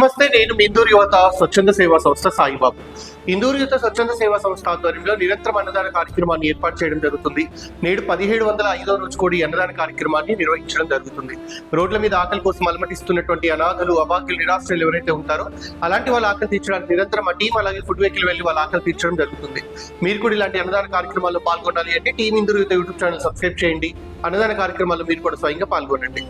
నమస్తే, నేను మీ ఇందూరు యువత స్వచ్ఛంద సేవా సంస్థ సాయిబాబు. ఇందూరు యువత స్వచ్ఛంద సేవా సంస్థ ఆధ్వర్యంలో నిరంతరం అన్నదాన కార్యక్రమాన్ని ఏర్పాటు చేయడం జరుగుతుంది. నేడు 1705వ రోజు కూడా ఈ అన్నదాన కార్యక్రమాన్ని నిర్వహించడం జరుగుతుంది. రోడ్ల మీద ఆకలి కోసం అలమటిస్తున్నటువంటి అనాథలు, అభాగ్యులు, నిరాశ్రయులు ఎవరైతే ఉంటారో అలాంటి వాళ్ళ ఆకలి తీర్చడానికి నిరంతరం మా టీం అలాగే ఫుడ్ వెహికల్ వెళ్ళి వాళ్ళ ఆకలి తీర్చడం జరుగుతుంది. మీరు కూడా ఇలాంటి అన్నదాన కార్యక్రమాల్లో పాల్గొనాలి అంటే టీం ఇందూరు యువత యూట్యూబ్ ఛానల్ సబ్స్క్రైబ్ చేయండి. అన్నదాన కార్యక్రమాల్లో మీరు కూడా స్వయంగా పాల్గొనండి.